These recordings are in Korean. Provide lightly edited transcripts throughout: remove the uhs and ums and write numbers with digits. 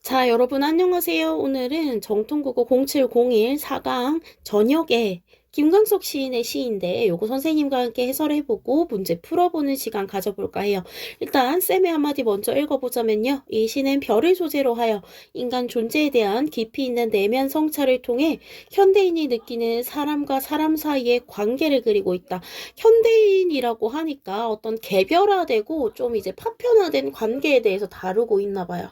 자, 여러분 안녕하세요. 오늘은 정통국어 0701 4강 저녁에 김광석 시인의 시인데 요거 선생님과 함께 해설해보고 문제 풀어보는 시간 가져볼까 해요. 일단 쌤의 한마디 먼저 읽어보자면요. 이 시는 별을 소재로 하여 인간 존재에 대한 깊이 있는 내면 성찰을 통해 현대인이 느끼는 사람과 사람 사이의 관계를 그리고 있다. 현대인이라고 하니까 어떤 개별화되고 좀 이제 파편화된 관계에 대해서 다루고 있나 봐요.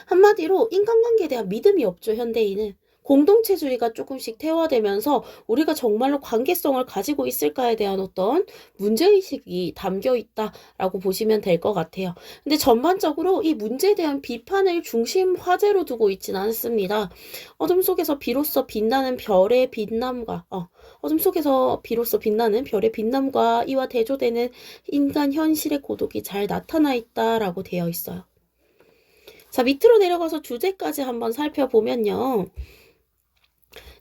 한마디로 인간관계에 대한 믿음이 없죠, 현대인은. 공동체주의가 조금씩 태화되면서 우리가 정말로 관계성을 가지고 있을까에 대한 어떤 문제의식이 담겨 있다라고 보시면 될 것 같아요. 근데 전반적으로 이 문제에 대한 비판을 중심 화제로 두고 있지는 않습니다. 어둠 속에서 비로소 빛나는 별의 빛남과 어둠 속에서 비로소 빛나는 별의 빛남과 이와 대조되는 인간 현실의 고독이 잘 나타나 있다라고 되어 있어요. 자, 밑으로 내려가서 주제까지 한번 살펴보면요.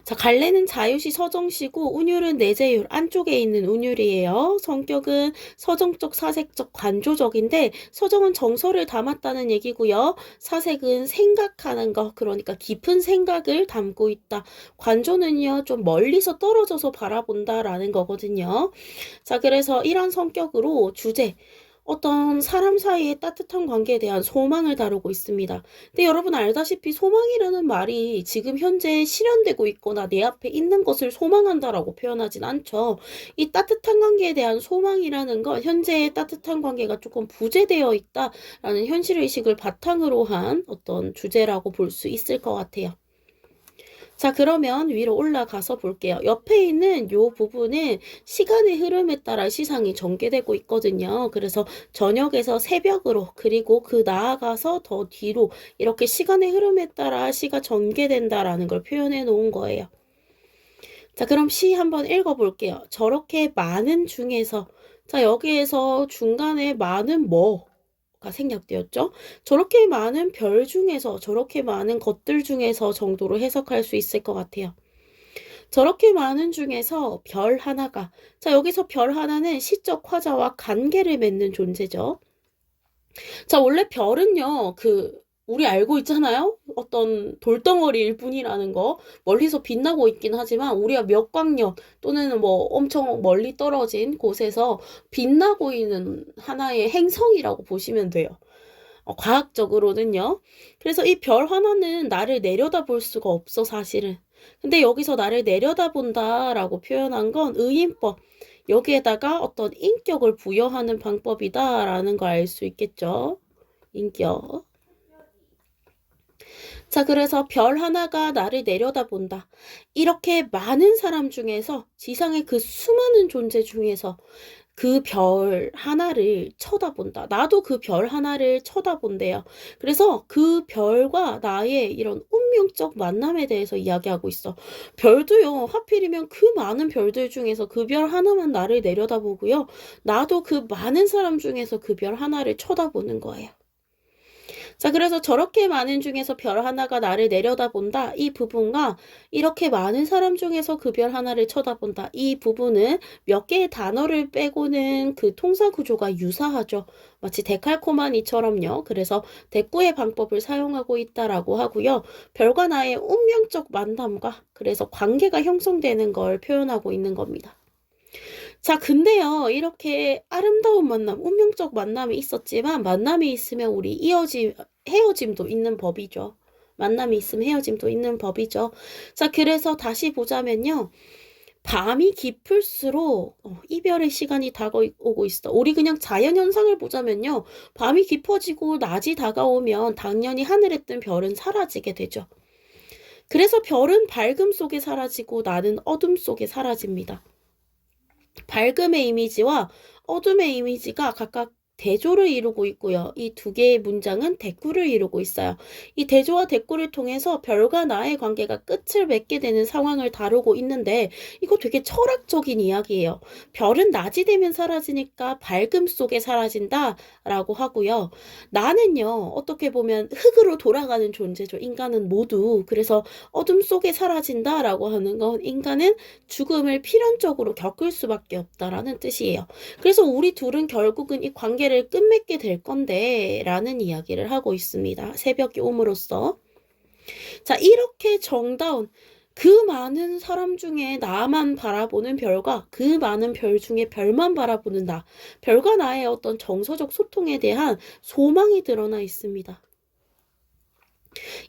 자, 갈래는 자유시 서정시고 운율은 내재율 안쪽에 있는 운율이에요. 성격은 서정적, 사색적, 관조적인데 서정은 정서를 담았다는 얘기고요. 사색은 생각하는 거, 그러니까 깊은 생각을 담고 있다. 관조는요, 좀 멀리서 떨어져서 바라본다라는 거거든요. 자, 그래서 이런 성격으로 주제, 어떤 사람 사이의 따뜻한 관계에 대한 소망을 다루고 있습니다. 근데 여러분 알다시피 소망이라는 말이 지금 현재 실현되고 있거나 내 앞에 있는 것을 소망한다라고 표현하진 않죠. 이 따뜻한 관계에 대한 소망이라는 건 현재의 따뜻한 관계가 조금 부재되어 있다라는 현실의식을 바탕으로 한 어떤 주제라고 볼 수 있을 것 같아요. 자, 그러면 위로 올라가서 볼게요. 옆에 있는 요 부분은 시간의 흐름에 따라 시상이 전개되고 있거든요. 그래서 저녁에서 새벽으로 그리고 그 나아가서 더 뒤로 이렇게 시간의 흐름에 따라 시가 전개된다라는 걸 표현해 놓은 거예요. 자, 그럼 시 한번 읽어볼게요. 저렇게 많은 중에서 자, 여기에서 중간에 많은 가 생략되었죠. 저렇게 많은 별 중에서 저렇게 많은 것들 중에서 정도로 해석할 수 있을 것 같아요. 저렇게 많은 중에서 별 하나가 자 여기서 별 하나는 시적 화자와 관계를 맺는 존재죠. 자 원래 별은요 우리 알고 있잖아요. 어떤 돌덩어리일 뿐이라는 거 멀리서 빛나고 있긴 하지만 우리가 몇 광년 또는 뭐 엄청 멀리 떨어진 곳에서 빛나고 있는 하나의 행성이라고 보시면 돼요. 과학적으로는요. 그래서 이 별 하나는 나를 내려다볼 수가 없어, 사실은. 근데 여기서 나를 내려다본다라고 표현한 건 의인법. 여기에다가 어떤 인격을 부여하는 방법이다라는 걸 알 수 있겠죠. 인격. 자, 그래서 별 하나가 나를 내려다본다. 이렇게 많은 사람 중에서, 지상의 그 수많은 존재 중에서 그 별 하나를 쳐다본다. 나도 그 별 하나를 쳐다본대요. 그래서 그 별과 나의 이런 운명적 만남에 대해서 이야기하고 있어. 별도요, 하필이면 그 많은 별들 중에서 그 별 하나만 나를 내려다보고요. 나도 그 많은 사람 중에서 그 별 하나를 쳐다보는 거예요. 자, 그래서 저렇게 많은 중에서 별 하나가 나를 내려다본다. 이 부분과 이렇게 많은 사람 중에서 그 별 하나를 쳐다본다. 이 부분은 몇 개의 단어를 빼고는 그 통사 구조가 유사하죠. 마치 데칼코마니처럼요. 그래서 대꾸의 방법을 사용하고 있다라고 하고요. 별과 나의 운명적 만남과 그래서 관계가 형성되는 걸 표현하고 있는 겁니다. 자, 근데요, 이렇게 아름다운 만남, 운명적 만남이 있었지만, 만남이 있으면 우리 헤어짐도 있는 법이죠. 만남이 있으면 헤어짐도 있는 법이죠. 자, 그래서 다시 보자면요. 밤이 깊을수록 이별의 시간이 다가오고 있어. 우리 그냥 자연현상을 보자면요. 밤이 깊어지고 낮이 다가오면 당연히 하늘에 뜬 별은 사라지게 되죠. 그래서 별은 밝음 속에 사라지고 나는 어둠 속에 사라집니다. 밝음의 이미지와 어둠의 이미지가 각각 대조를 이루고 있고요. 이 두 개의 문장은 대꾸를 이루고 있어요. 이 대조와 대꾸를 통해서 별과 나의 관계가 끝을 맺게 되는 상황을 다루고 있는데 이거 되게 철학적인 이야기예요. 별은 낮이 되면 사라지니까 밝음 속에 사라진다라고 하고요. 나는요. 어떻게 보면 흙으로 돌아가는 존재죠. 인간은 모두. 그래서 어둠 속에 사라진다라고 하는 건 인간은 죽음을 필연적으로 겪을 수밖에 없다라는 뜻이에요. 그래서 우리 둘은 결국은 이 관계를 끝맺게 될 건데 라는 이야기를 하고 있습니다. 새벽이 옴으로써. 자, 이렇게 정다운 그 많은 사람 중에 나만 바라보는 별과 그 많은 별 중에 별만 바라보는 나, 별과 나의 어떤 정서적 소통에 대한 소망이 드러나 있습니다.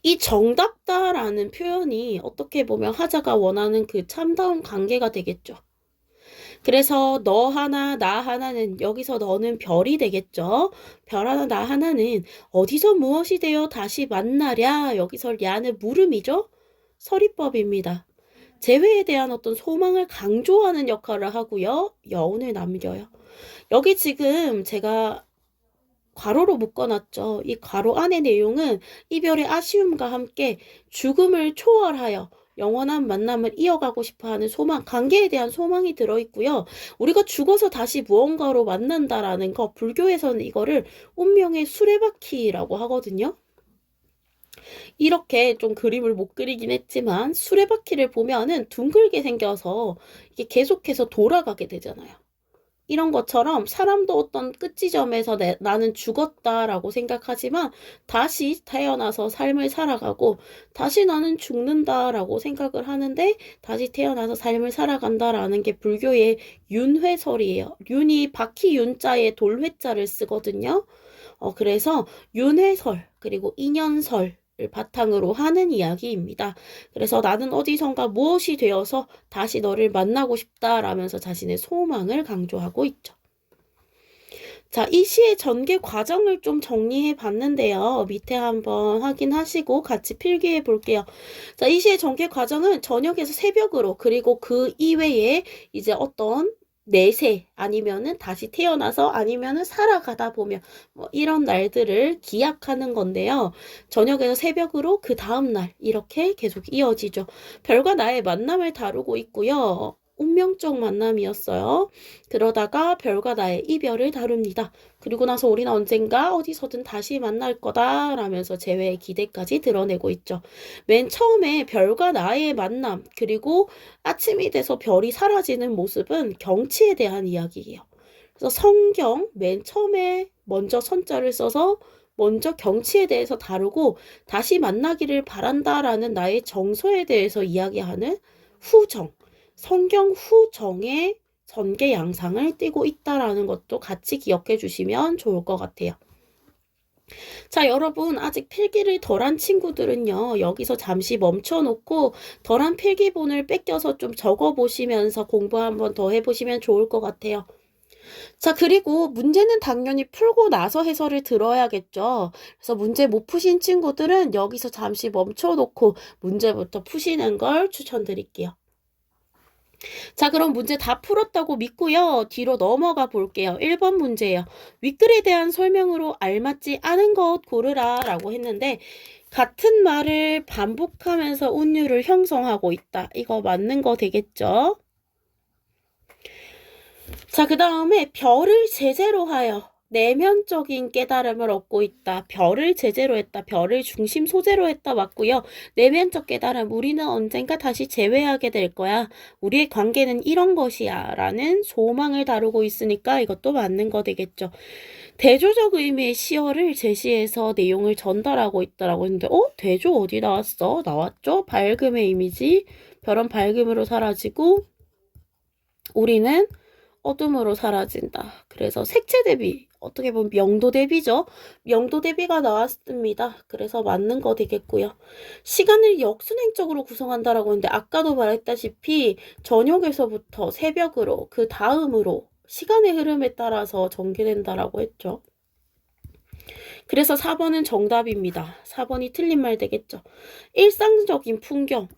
이 정답다라는 표현이 어떻게 보면 화자가 원하는 그 참다운 관계가 되겠죠. 그래서 너 하나, 나 하나는 여기서 너는 별이 되겠죠. 별 하나, 나 하나는 어디서 무엇이 되어 다시 만나랴. 여기서 랴는 물음이죠. 서리법입니다. 재회에 대한 어떤 소망을 강조하는 역할을 하고요. 여운을 남겨요. 여기 지금 제가 괄호로 묶어놨죠. 이 괄호 안의 내용은 이별의 아쉬움과 함께 죽음을 초월하여 영원한 만남을 이어가고 싶어하는 소망, 관계에 대한 소망이 들어있고요. 우리가 죽어서 다시 무언가로 만난다라는 거, 불교에서는 이거를 운명의 수레바퀴라고 하거든요. 이렇게 좀 그림을 못 그리긴 했지만 수레바퀴를 보면은 둥글게 생겨서 이게 계속해서 돌아가게 되잖아요. 이런 것처럼 사람도 어떤 끝지점에서 나는 죽었다라고 생각하지만 다시 태어나서 삶을 살아가고 다시 나는 죽는다라고 생각을 하는데 다시 태어나서 삶을 살아간다라는 게 불교의 윤회설이에요. 윤이 바퀴 윤자에 돌회자를 쓰거든요. 그래서 윤회설 그리고 인연설 을 바탕으로 하는 이야기입니다. 그래서 나는 어디선가 무엇이 되어서 다시 너를 만나고 싶다라면서 자신의 소망을 강조하고 있죠. 자, 이 시의 전개 과정을 좀 정리해 봤는데요. 밑에 한번 확인하시고 같이 필기해 볼게요. 자, 이 시의 전개 과정은 저녁에서 새벽으로 그리고 그 이외에 이제 어떤 내세 아니면은 다시 태어나서 아니면은 살아가다 보면 뭐 이런 날들을 기약하는 건데요. 저녁에서 새벽으로 그 다음 날 이렇게 계속 이어지죠. 별과 나의 만남을 다루고 있고요. 운명적 만남이었어요. 그러다가 별과 나의 이별을 다룹니다. 그리고 나서 우리는 언젠가 어디서든 다시 만날 거다 라면서 재회의 기대까지 드러내고 있죠. 맨 처음에 별과 나의 만남 그리고 아침이 돼서 별이 사라지는 모습은 경치에 대한 이야기예요. 그래서 성경 맨 처음에 먼저 선자를 써서 먼저 경치에 대해서 다루고 다시 만나기를 바란다라는 나의 정서에 대해서 이야기하는 후정. 성경 후정의 전개 양상을 띠고 있다라는 것도 같이 기억해 주시면 좋을 것 같아요. 자, 여러분 아직 필기를 덜한 친구들은요. 여기서 잠시 멈춰놓고 덜한 필기본을 뺏겨서 좀 적어보시면서 공부 한번 더 해보시면 좋을 것 같아요. 자, 그리고 문제는 당연히 풀고 나서 해설을 들어야겠죠. 그래서 문제 못 푸신 친구들은 여기서 잠시 멈춰놓고 문제부터 푸시는 걸 추천드릴게요. 자, 그럼 문제 다 풀었다고 믿고요. 뒤로 넘어가 볼게요. 1번 문제예요. 윗글에 대한 설명으로 알맞지 않은 것 고르라 라고 했는데 같은 말을 반복하면서 운율을 형성하고 있다. 이거 맞는 거 되겠죠? 자, 그 다음에 별을 제재로 하여 내면적인 깨달음을 얻고 있다. 별을 제재로 했다. 별을 중심 소재로 했다. 맞고요. 내면적 깨달음. 우리는 언젠가 다시 재회하게 될 거야. 우리의 관계는 이런 것이야. 라는 소망을 다루고 있으니까 이것도 맞는 거 되겠죠. 대조적 의미의 시어를 제시해서 내용을 전달하고 있다라고 했는데 대조 어디 나왔어? 나왔죠? 밝음의 이미지. 별은 밝음으로 사라지고 우리는 어둠으로 사라진다. 그래서 색채 대비, 어떻게 보면 명도 대비죠. 명도 대비가 나왔습니다. 그래서 맞는 거 되겠고요. 시간을 역순행적으로 구성한다라고 했는데 아까도 말했다시피 저녁에서부터 새벽으로 그 다음으로 시간의 흐름에 따라서 전개된다라고 했죠. 그래서 4번은 정답입니다. 4번이 틀린 말 되겠죠. 일상적인 풍경,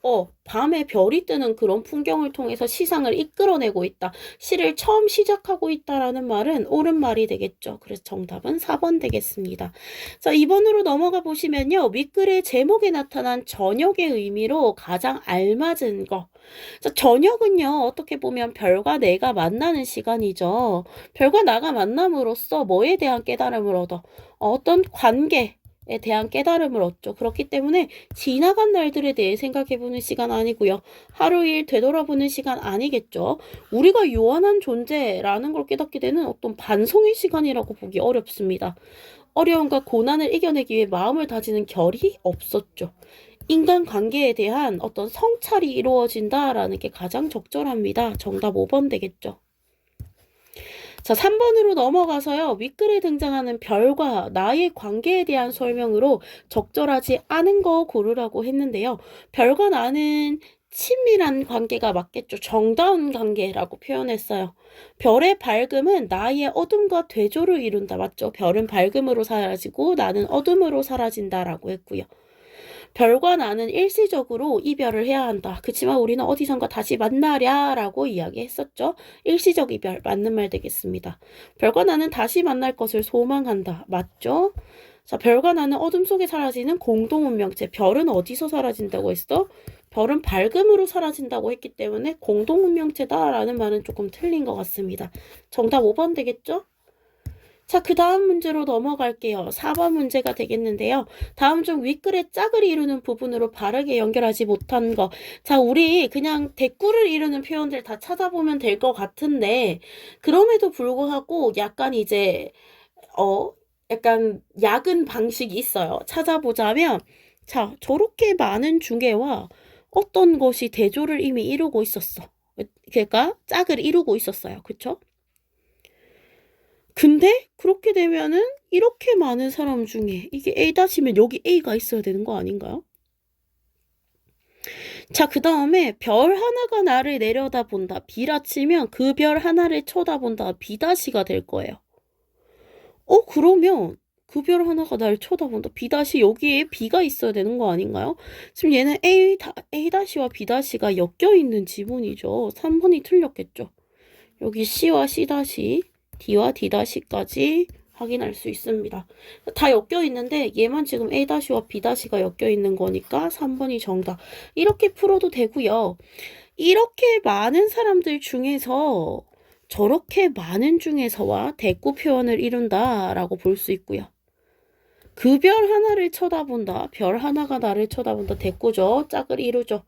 밤에 별이 뜨는 그런 풍경을 통해서 시상을 이끌어내고 있다. 시를 처음 시작하고 있다라는 말은 옳은 말이 되겠죠. 그래서 정답은 4번 되겠습니다. 자, 2번으로 넘어가 보시면요. 윗글의 제목에 나타난 저녁의 의미로 가장 알맞은 거. 자, 저녁은요, 어떻게 보면 별과 내가 만나는 시간이죠. 별과 나가 만남으로써 뭐에 대한 깨달음을 얻어? 어떤 관계에 대한 깨달음을 얻죠. 그렇기 때문에 지나간 날들에 대해 생각해보는 시간 아니고요. 하루 일 되돌아보는 시간 아니겠죠. 우리가 요한한 존재라는 걸 깨닫게 되는 어떤 반성의 시간이라고 보기 어렵습니다. 어려움과 고난을 이겨내기 위해 마음을 다지는 결이 없었죠. 인간관계에 대한 어떤 성찰이 이루어진다라는 게 가장 적절합니다. 정답 5번 되겠죠. 자, 3번으로 넘어가서요. 윗글에 등장하는 별과 나의 관계에 대한 설명으로 적절하지 않은 거 고르라고 했는데요. 별과 나는 친밀한 관계가 맞겠죠. 정다운 관계라고 표현했어요. 별의 밝음은 나의 어둠과 대조를 이룬다. 맞죠? 별은 밝음으로 사라지고 나는 어둠으로 사라진다라고 했고요. 별과 나는 일시적으로 이별을 해야 한다. 그치만 우리는 어디선가 다시 만나랴라고 이야기했었죠. 일시적 이별, 맞는 말 되겠습니다. 별과 나는 다시 만날 것을 소망한다. 맞죠? 자, 별과 나는 어둠 속에 사라지는 공동운명체. 별은 어디서 사라진다고 했어? 별은 밝음으로 사라진다고 했기 때문에 공동운명체다라는 말은 조금 틀린 것 같습니다. 정답 5번 되겠죠? 자, 그 다음 문제로 넘어갈게요. 4번 문제가 되겠는데요. 다음 중 윗글의 짝을 이루는 부분으로 바르게 연결하지 못한 거. 자, 우리 그냥 대꾸를 이루는 표현들 다 찾아보면 될 것 같은데, 그럼에도 불구하고 약간 이제, 약간 야근 방식이 있어요. 찾아보자면, 자, 저렇게 많은 중에와 어떤 것이 대조를 이미 이루고 있었어. 그러니까 짝을 이루고 있었어요. 그쵸? 근데 그렇게 되면은 이렇게 많은 사람 중에 이게 A'면 여기 A가 있어야 되는 거 아닌가요? 자, 그 다음에 별 하나가 나를 내려다본다. B라 치면 그 별 하나를 쳐다본다. B'가 될 거예요. 그러면 그 별 하나가 나를 쳐다본다. B' 여기에 B가 있어야 되는 거 아닌가요? 지금 얘는 A''와 B'가 엮여있는 지문이죠. 3번이 틀렸겠죠. 여기 C와 C', D와 D'까지 확인할 수 있습니다. 다 엮여 있는데 얘만 지금 A''와 B'가 엮여 있는 거니까 3번이 정답. 이렇게 풀어도 되고요. 이렇게 많은 사람들 중에서 저렇게 많은 중에서와 대꾸 표현을 이룬다라고 볼 수 있고요. 그 별 하나를 쳐다본다. 별 하나가 나를 쳐다본다. 대꾸죠. 짝을 이루죠.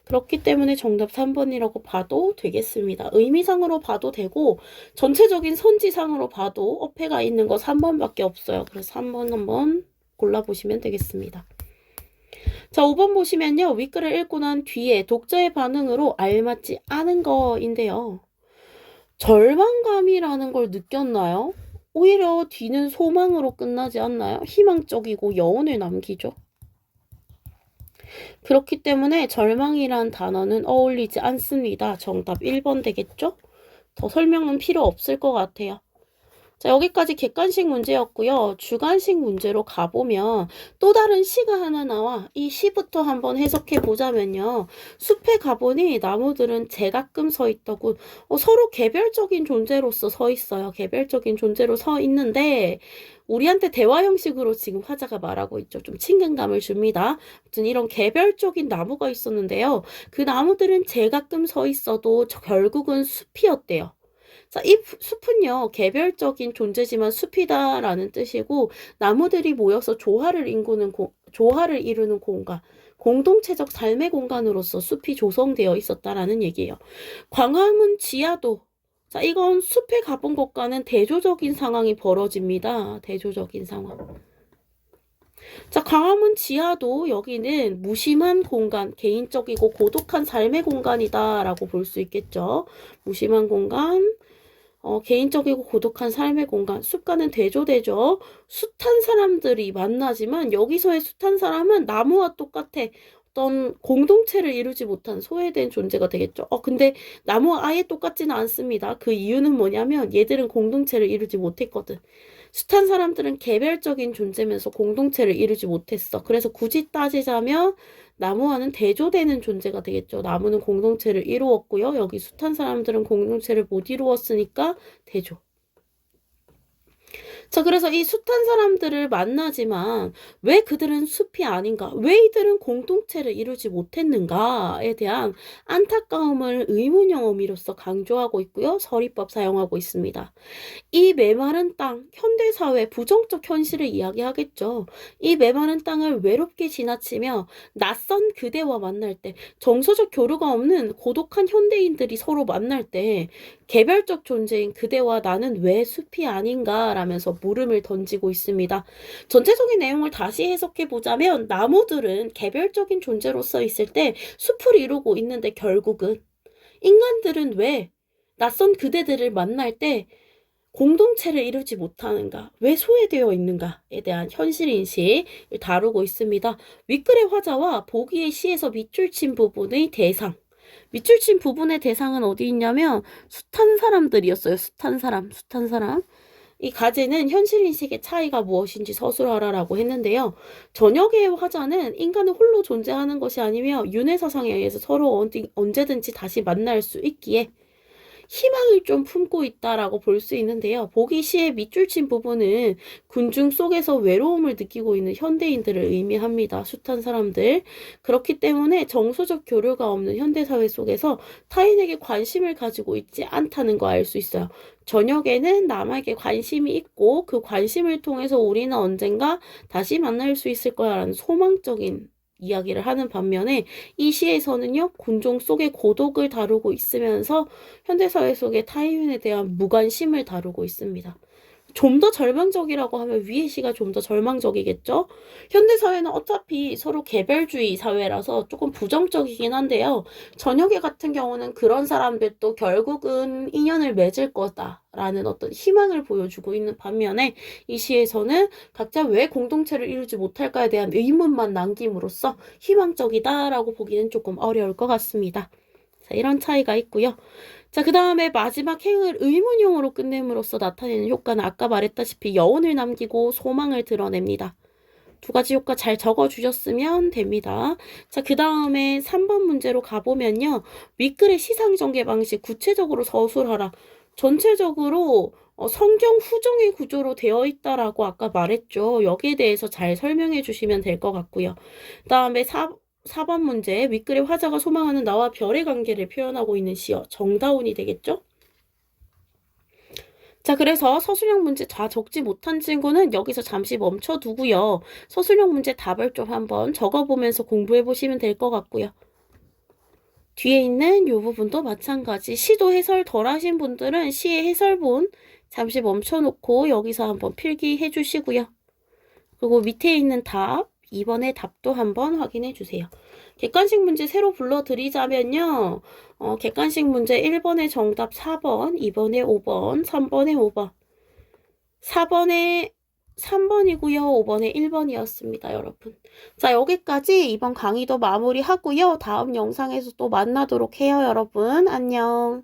그렇기 때문에 정답 3번이라고 봐도 되겠습니다. 의미상으로 봐도 되고 전체적인 선지상으로 봐도 어폐가 있는 거 3번밖에 없어요. 그래서 3번 한번 골라보시면 되겠습니다. 자, 5번 보시면요. 윗글을 읽고 난 뒤에 독자의 반응으로 알맞지 않은 거인데요. 절망감이라는 걸 느꼈나요? 오히려 뒤는 소망으로 끝나지 않나요? 희망적이고 여운을 남기죠. 그렇기 때문에 절망이란 단어는 어울리지 않습니다. 정답 1번 되겠죠? 더 설명은 필요 없을 것 같아요. 자, 여기까지 객관식 문제였고요. 주관식 문제로 가보면 또 다른 시가 하나 나와. 이 시부터 한번 해석해 보자면요. 숲에 가보니 나무들은 제가끔 서 있다고 서로 개별적인 존재로서 서 있어요. 개별적인 존재로 서 있는데 우리한테 대화 형식으로 지금 화자가 말하고 있죠. 좀 친근감을 줍니다. 아무튼 이런 개별적인 나무가 있었는데요. 그 나무들은 제가끔 서 있어도 결국은 숲이었대요. 자, 이 숲은요, 개별적인 존재지만 숲이다라는 뜻이고, 나무들이 모여서 조화를 이루는 공간, 공동체적 삶의 공간으로서 숲이 조성되어 있었다라는 얘기예요. 광화문 지하도, 자, 이건 숲에 가본 것과는 대조적인 상황이 벌어집니다. 대조적인 상황. 자, 광화문 지하도 여기는 무심한 공간, 개인적이고 고독한 삶의 공간이다라고 볼 수 있겠죠. 무심한 공간, 개인적이고 고독한 삶의 공간, 숲과는 대조되죠. 숱한 사람들이 만나지만 여기서의 숱한 사람은 나무와 똑같아. 어떤 공동체를 이루지 못한 소외된 존재가 되겠죠. 근데 나무와 아예 똑같지는 않습니다. 그 이유는 뭐냐면 얘들은 공동체를 이루지 못했거든. 숱한 사람들은 개별적인 존재면서 공동체를 이루지 못했어. 그래서 굳이 따지자면 나무와는 대조되는 존재가 되겠죠. 나무는 공동체를 이루었고요. 여기 숱한 사람들은 공동체를 못 이루었으니까 대조. 자, 그래서 이 숱한 사람들을 만나지만 왜 그들은 숲이 아닌가? 왜 이들은 공동체를 이루지 못했는가에 대한 안타까움을 의문형 어미로서 강조하고 있고요. 서리법 사용하고 있습니다. 이 메마른 땅, 현대사회 부정적 현실을 이야기하겠죠. 이 메마른 땅을 외롭게 지나치며 낯선 그대와 만날 때, 정서적 교류가 없는 고독한 현대인들이 서로 만날 때 개별적 존재인 그대와 나는 왜 숲이 아닌가 라면서 물음을 던지고 있습니다. 전체적인 내용을 다시 해석해 보자면 나무들은 개별적인 존재로서 있을 때 숲을 이루고 있는데 결국은 인간들은 왜 낯선 그대들을 만날 때 공동체를 이루지 못하는가, 왜 소외되어 있는가에 대한 현실인식을 다루고 있습니다. 윗글의 화자와 보기의 시에서 밑줄 친 부분의 대상. 밑줄 친 부분의 대상은 어디 있냐면 숱한 사람들이었어요. 숱한 사람, 숱한 사람. 이 가제는 현실인식의 차이가 무엇인지 서술하라라고 했는데요. 저녁의 화자는 인간은 홀로 존재하는 것이 아니며 윤회사상에 의해서 서로 언제든지 다시 만날 수 있기에 희망을 좀 품고 있다라고 볼 수 있는데요. 보기 시의 밑줄 친 부분은 군중 속에서 외로움을 느끼고 있는 현대인들을 의미합니다. 숱한 사람들. 그렇기 때문에 정서적 교류가 없는 현대사회 속에서 타인에게 관심을 가지고 있지 않다는 거 알 수 있어요. 저녁에는 남에게 관심이 있고 그 관심을 통해서 우리는 언젠가 다시 만날 수 있을 거야라는 소망적인 이야기를 하는 반면에 이 시에서는요, 군종 속의 고독을 다루고 있으면서 현대사회 속의 타인에 대한 무관심을 다루고 있습니다. 좀 더 절망적이라고 하면 위의 시가 좀 더 절망적이겠죠? 현대사회는 어차피 서로 개별주의 사회라서 조금 부정적이긴 한데요. 저녁에 같은 경우는 그런 사람들도 결국은 인연을 맺을 거다라는 어떤 희망을 보여주고 있는 반면에 이 시에서는 각자 왜 공동체를 이루지 못할까에 대한 의문만 남김으로써 희망적이다라고 보기는 조금 어려울 것 같습니다. 자, 이런 차이가 있고요. 자, 그 다음에 마지막 행을 의문형으로 끝냄으로써 나타내는 효과는 아까 말했다시피 여운을 남기고 소망을 드러냅니다. 두 가지 효과 잘 적어주셨으면 됩니다. 자, 그 다음에 3번 문제로 가보면요. 윗글의 시상전개 방식 구체적으로 서술하라. 전체적으로 성경 후정의 구조로 되어 있다라고 아까 말했죠. 여기에 대해서 잘 설명해 주시면 될 것 같고요. 그 다음에 4번 문제 윗글의 화자가 소망하는 나와 별의 관계를 표현하고 있는 시어 정다운이 되겠죠? 자, 그래서 서술형 문제 다 적지 못한 친구는 여기서 잠시 멈춰두고요. 서술형 문제 답을 좀 한번 적어보면서 공부해 보시면 될 것 같고요. 뒤에 있는 이 부분도 마찬가지. 시도 해설 덜 하신 분들은 시의 해설본 잠시 멈춰놓고 여기서 한번 필기해 주시고요. 그리고 밑에 있는 답, 2번의 답도 한번 확인해 주세요. 객관식 문제 새로 불러드리자면요. 객관식 문제 1번의 정답 4번, 2번에 5번, 3번에 5번. 4번에 3번이고요. 5번에 1번이었습니다, 여러분. 자, 여기까지 이번 강의도 마무리하고요. 다음 영상에서 또 만나도록 해요, 여러분. 안녕.